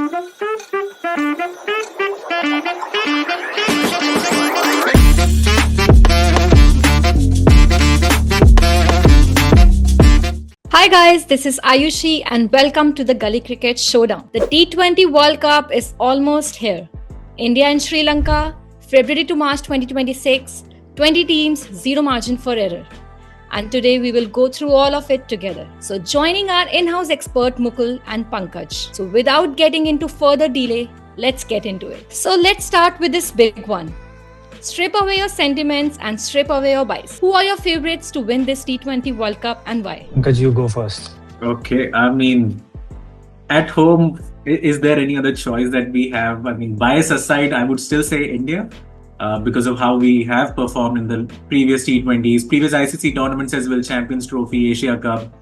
Hi guys, this is Ayushi and welcome to the GullyCricket Showdown. The T20 World Cup is almost here. India and Sri Lanka, February to March 2026, 20 teams, zero margin for error. And today we will go through all of it together. So joining our in-house expert Mukul and Pankaj. So without getting into further delay, let's get into it. So let's start with this big one. Strip away your sentiments and strip away your bias. Who are your favorites to win this T20 World Cup and why? Pankaj, you go first. Okay, I mean, at home, is there any other choice that we have? I mean, bias aside, I would still say India because of how we have performed in the previous T20s, previous ICC tournaments as well, Champions Trophy, Asia Cup,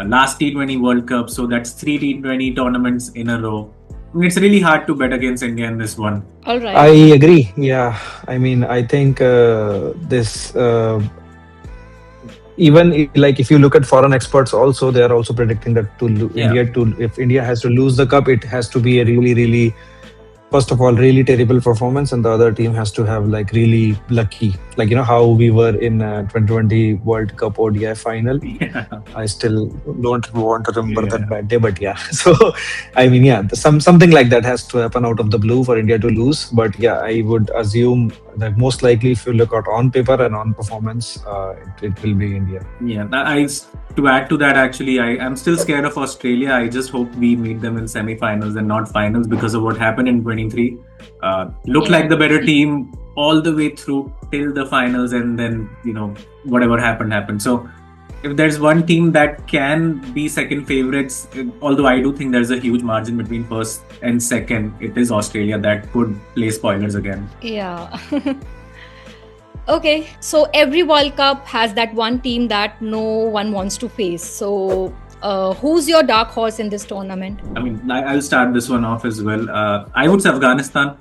last T20 World Cup. So that's 3 T20 tournaments in a row. I mean, it's really hard to bet against India in this one. All right. I agree. Yeah. I mean, I think this, even like if you look at foreign experts also, they are also predicting that if India has to lose the cup, it has to be a really, first of all, really terrible performance, and the other team has to have like really lucky, like how we were in 2020 World Cup ODI final. Yeah. I still don't want to remember that bad day, but yeah. So I mean, something like that has to happen out of the blue for India to lose. But yeah, I would assume that most likely, if you look at on paper and on performance, it will be India. Yeah, to add to that, actually, I am still scared of Australia. I just hope we meet them in semi-finals and not finals because of what happened in 23. Looked like the better team all the way through till the finals, and then whatever happened. So if there's one team that can be second favorites, although I do think there's a huge margin between first and second, it is Australia that could play spoilers again. Yeah. Okay, so every World Cup has that one team that no one wants to face. So who's your dark horse in this tournament? I mean, I'll start this one off as well. I would say Afghanistan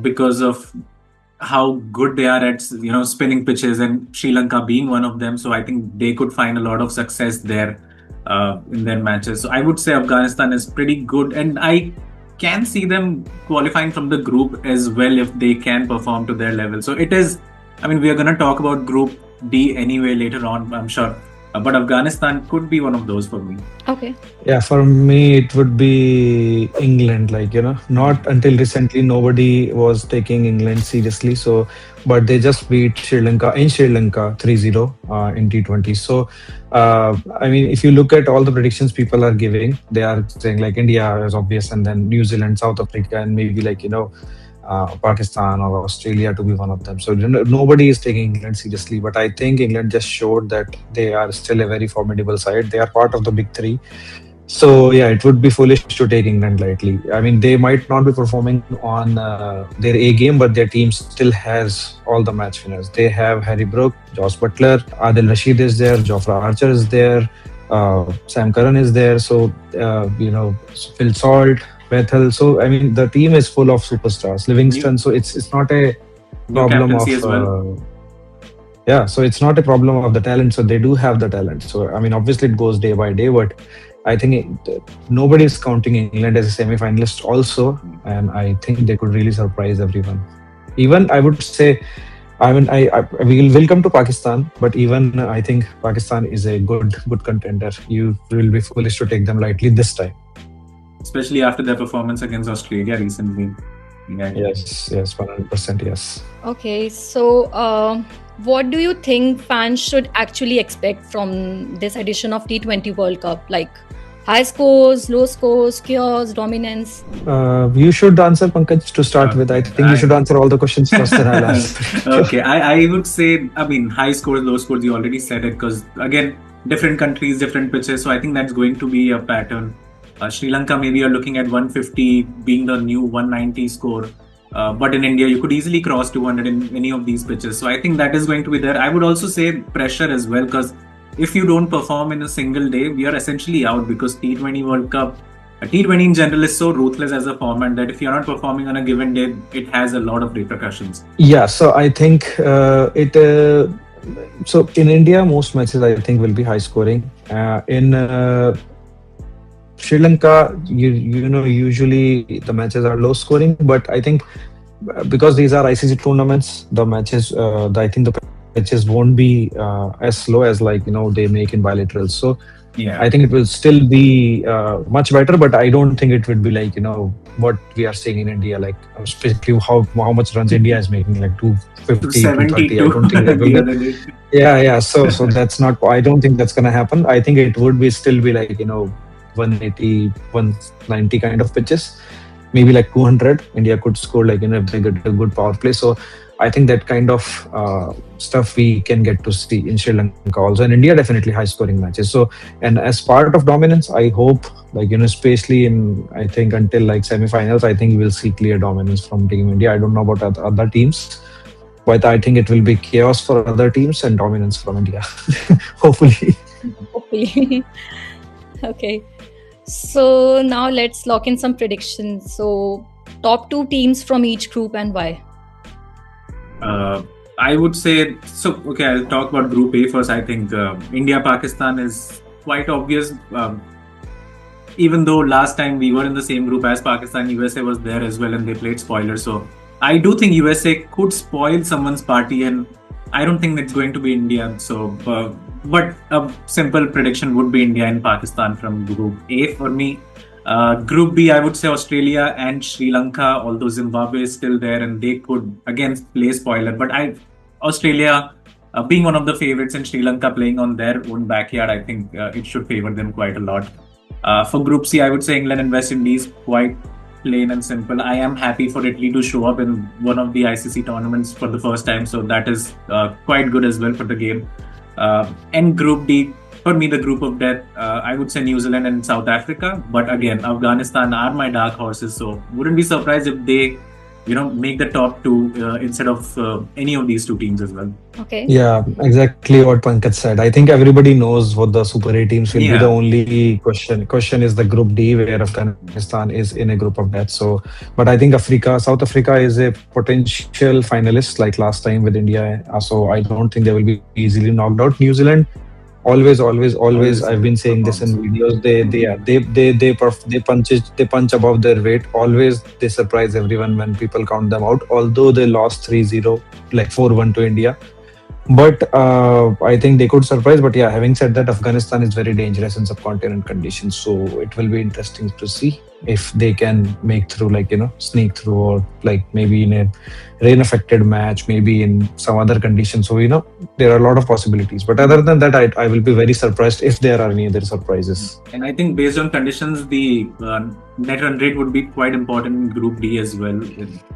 because of how good they are at spinning pitches, and Sri Lanka being one of them. So I think they could find a lot of success there in their matches. So I would say Afghanistan is pretty good, and I can see them qualifying from the group as well if they can perform to their level. So it is, I mean, we are going to talk about Group D anyway later on, I'm sure. But Afghanistan could be one of those for me. Okay. Yeah, for me, it would be England. Not until recently, nobody was taking England seriously. So, but they just beat Sri Lanka 3-0 in T20. So, I mean, if you look at all the predictions people are giving, they are saying like India is obvious, and then New Zealand, South Africa, and maybe Pakistan or Australia to be one of them. So nobody is taking England seriously, but I think England just showed that they are still a very formidable side. They are part of the big three. So yeah, it would be foolish to take England lightly. I mean, they might not be performing on their A game, but their team still has all the match winners. They have Harry Brook, Josh Butler, Adil Rashid is there, Jofra Archer is there, Sam Curran is there. So Phil Salt, Bethel. So I mean, the team is full of superstars. Livingston. So it's not a problem of so it's not a problem of the talent. So they do have the talent. So I mean, obviously it goes day by day, but I think nobody is counting England as a semi-finalist also, and I think they could really surprise everyone. Even I would say, I mean, we'll come to Pakistan, but even I think Pakistan is a good contender. You will be foolish to take them lightly this time. Especially after their performance against Australia recently. Yeah. Yes, 100%, yes. Okay, so what do you think fans should actually expect from this edition of T20 World Cup? Like high scores, low scores, chaos, dominance? You should answer, Pankaj, to start with. I think you should answer all the questions first, then I'll ask. Okay, I would say, I mean, high scores, low scores, you already said it, because again, different countries, different pitches. So I think that's going to be a pattern. Sri Lanka, maybe you're looking at 150 being the new 190 score. But in India, you could easily cross 200 in any of these pitches. So I think that is going to be there. I would also say pressure as well, because if you don't perform in a single day, we are essentially out, because T20 World Cup, T20 in general is so ruthless as a format that if you're not performing on a given day, it has a lot of repercussions. Yeah, so I think so in India, most matches I think will be high scoring. Sri Lanka, usually the matches are low scoring, but I think because these are ICC tournaments, the matches, I think the pitches won't be as slow as they make in bilaterals. So I Yeah. think it will still be much better, but I don't think it would be like what we are seeing in India, like specifically how much runs India is making, like 250, 230. I don't 272 think that will the be. other day. Yeah. So that's not. I don't think that's gonna happen. I think it would be still be like 180, 190 kind of pitches, maybe like 200. India could score like if they get a good power play. So I think that kind of stuff we can get to see in Sri Lanka also, and India definitely high scoring matches. So, and as part of dominance, I hope especially in, I think until like semi-finals, I think we will see clear dominance from Team India. I don't know about other teams, but I think it will be chaos for other teams and dominance from India. Hopefully. Hopefully. Okay. So now let's lock in some predictions. So top two teams from each group and why? Uh, I would say so. Okay, I'll talk about Group A first. I think India Pakistan is quite obvious. Even though last time we were in the same group as Pakistan, USA was there as well, and they played spoiler. So I do think USA could spoil someone's party, and I don't think it's going to be India. So, but a simple prediction would be India and Pakistan from Group A for me. Group B, I would say Australia and Sri Lanka, although Zimbabwe is still there and they could again play spoiler. But Australia being one of the favorites and Sri Lanka playing on their own backyard, I think it should favor them quite a lot. For Group C, I would say England and West Indies, quite plain and simple. I am happy for Italy to show up in one of the ICC tournaments for the first time, so that is quite good as well for the game. And Group D, for me, the group of death, I would say New Zealand and South Africa. But again, Afghanistan are my dark horses, so wouldn't be surprised if they, make the top two instead of any of these two teams as well. Okay. Yeah, exactly what Pankaj said. I think everybody knows what the Super 8 teams will be. The Yeah. only question is the Group D, where Afghanistan is in a group of death. So, but I think South Africa is a potential finalist, like last time with India. So I don't think they will be easily knocked out. New Zealand, always. I've been saying this in videos. They punch above their weight. Always they surprise everyone when people count them out. Although they lost 3-0, like 4-1 to India. But I think they could surprise. But yeah, having said that, Afghanistan is very dangerous in subcontinent conditions. So it will be interesting to see if they can make through, sneak through, or like maybe in a rain-affected match, maybe in some other conditions. So there are a lot of possibilities. But other than that, I will be very surprised if there are any other surprises. And I think based on conditions, the net run rate would be quite important in Group D as well.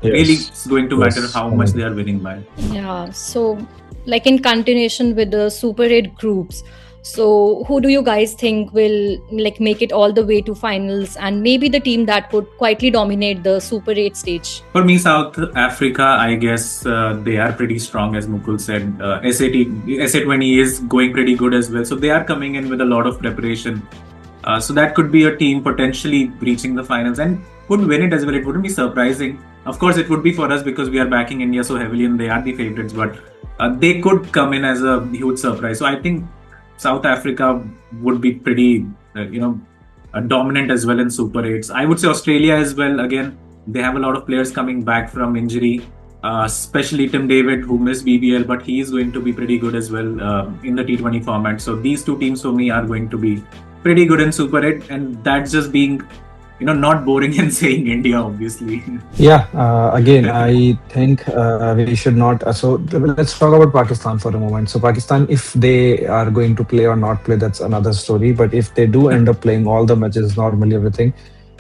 Really, it's going to matter how much they are winning by. Yeah. So, like in continuation with the Super 8 groups, so who do you guys think will make it all the way to finals, and maybe the team that would quietly dominate the Super 8 stage? For me, South Africa, I guess they are pretty strong, as Mukul said. SA20 is going pretty good as well. So they are coming in with a lot of preparation. So that could be a team potentially reaching the finals and could win it as well. It wouldn't be surprising. Of course, it would be for us because we are backing India so heavily and they are the favorites. But they could come in as a huge surprise. So I think South Africa would be pretty, dominant as well in Super 8s. I would say Australia as well. Again, they have a lot of players coming back from injury, especially Tim David, who missed BBL, but he is going to be pretty good as well in the T20 format. So these two teams for me are going to be pretty good in Super 8, and that's just being, not boring and saying India, obviously. Yeah, again, I think we should not. So let's talk about Pakistan for a moment. So Pakistan, if they are going to play or not play, that's another story. But if they do end up playing all the matches normally, everything,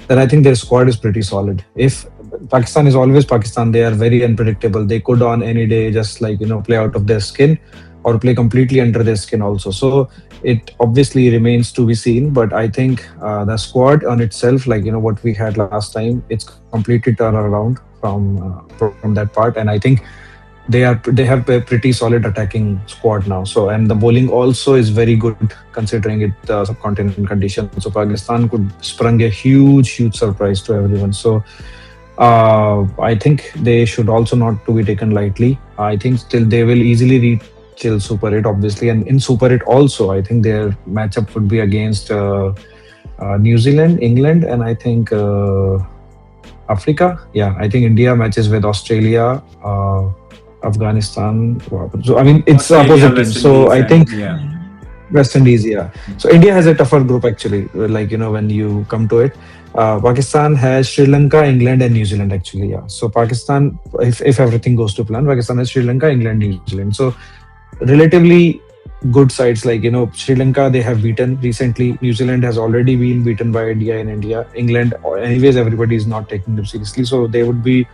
then I think their squad is pretty solid. If Pakistan is always Pakistan, they are very unpredictable. They could on any day just play out of their skin or play completely under their skin also. So it obviously remains to be seen, but I think the squad on itself, what we had last time, it's completely turned around from that part, and I think they have a pretty solid attacking squad now. So, and the bowling also is very good considering it subcontinent conditions. So Pakistan could sprung a huge surprise to everyone. So I think they should also not to be taken lightly. I think still they will easily reach till Super 8, obviously, and in Super 8 also, I think their matchup would be against New Zealand, England, and I think Africa. Yeah, I think India matches with Australia, Afghanistan. So I mean, it's Australia, opposite West teams. So Indies, I and think yeah, West Indies. Yeah. So India has a tougher group actually. Like when you come to it, Pakistan has Sri Lanka, England, and New Zealand actually. Yeah. So Pakistan, if everything goes to plan, Pakistan has Sri Lanka, England, New Zealand. So relatively good sides like Sri Lanka they have beaten recently. New Zealand has already been beaten by India in India. England anyways everybody is not taking them seriously, so they would be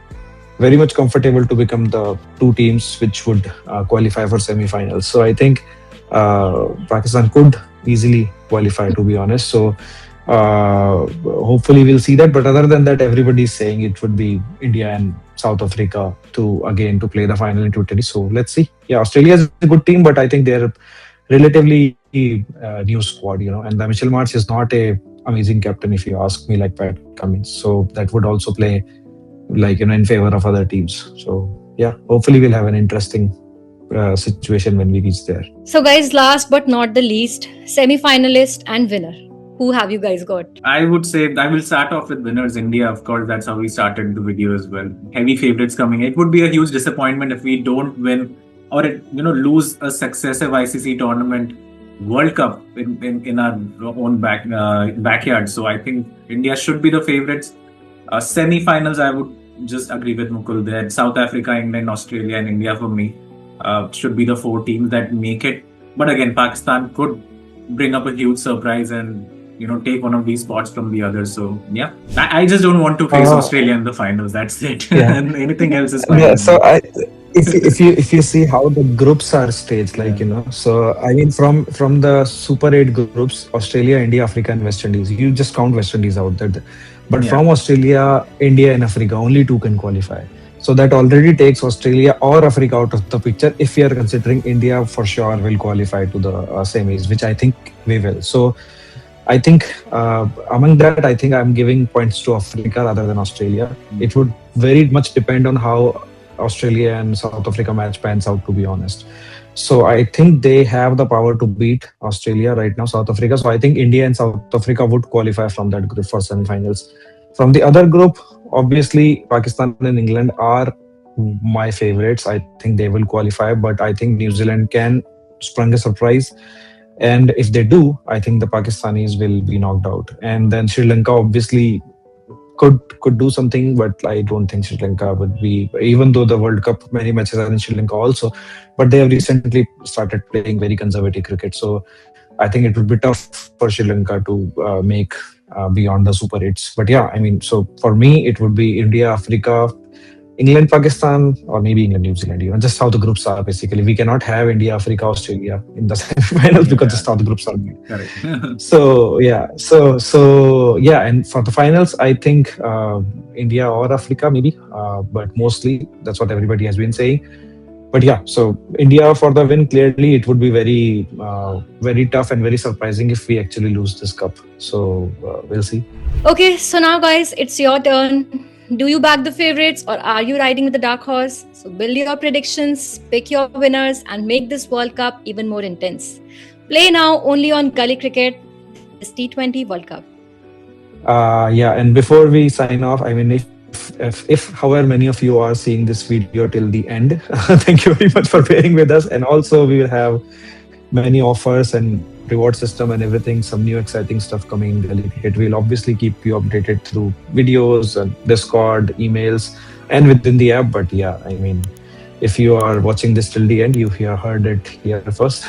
very much comfortable to become the two teams which would qualify for semi-finals. So I think Pakistan could easily qualify, to be honest. So hopefully we'll see that. But other than that, everybody is saying it would be India and South Africa to play the final in T20. So let's see. Yeah, Australia is a good team, but I think they're relatively new squad, and the Mitchell Marsh is not a amazing captain if you ask me, like Pat Cummins. So that would also play like in favor of other teams. So yeah, hopefully we'll have an interesting situation when we reach there. So, guys, last but not the least, semi-finalist and winner. Who have you guys got? I would say I will start off with winners India. Of course, that's how we started the video as well. Heavy favorites coming. It would be a huge disappointment if we don't win or lose a successive ICC tournament World Cup in our own backyard. So I think India should be the favorites. Semi-finals, I would just agree with Mukul there. South Africa, England, Australia, and India for me should be the four teams that make it. But again, Pakistan could bring up a huge surprise and take one of these spots from the others. So yeah, I just don't want to face Australia in the finals. That's it. Yeah. And anything else is fine. Yeah. So if you see how the groups are staged, like so I mean from the Super 8 groups, Australia, India, Africa, and West Indies. You just count West Indies out that, but from Australia, India, and Africa, only two can qualify. So that already takes Australia or Africa out of the picture. If we are considering India, for sure will qualify to the semis, which I think we will. So I think among that, I think I'm giving points to Africa rather than Australia. It would very much depend on how Australia and South Africa match pans out, to be honest. So I think they have the power to beat Australia right now, South Africa. So I think India and South Africa would qualify from that group for semi-finals. From the other group, obviously Pakistan and England are my favorites. I think they will qualify, but I think New Zealand can spring a surprise. And if they do, I think the Pakistanis will be knocked out. And then Sri Lanka obviously could do something, but I don't think Sri Lanka would be, even though the World Cup, many matches are in Sri Lanka also, but they have recently started playing very conservative cricket. So I think it would be tough for Sri Lanka to make beyond the Super 8s. But yeah, I mean, so for me, it would be India, Africa, England, Pakistan, or maybe England, New Zealand. Just how the groups are basically. We cannot have India, Africa, Australia in the semi-finals because just how the groups are made. Correct. So yeah, so yeah, and for the finals, I think India or Africa maybe, but mostly that's what everybody has been saying. But yeah, so India for the win, clearly it would be very, very tough and very surprising if we actually lose this cup. So we'll see. Okay, so now guys, it's your turn. Do you back the favorites or are you riding with the dark horse? So build your predictions, pick your winners, and make this World Cup even more intense. Play now only on GullyCricket, this T20 World Cup. Yeah, and before we sign off, I mean, if however many of you are seeing this video till the end, thank you very much for bearing with us. And also we will have many offers and reward system and everything, some new exciting stuff coming in GullyCricket. We'll obviously keep you updated through videos and Discord, emails, and within the app. But yeah, I mean, if you are watching this till the end, you heard it here first.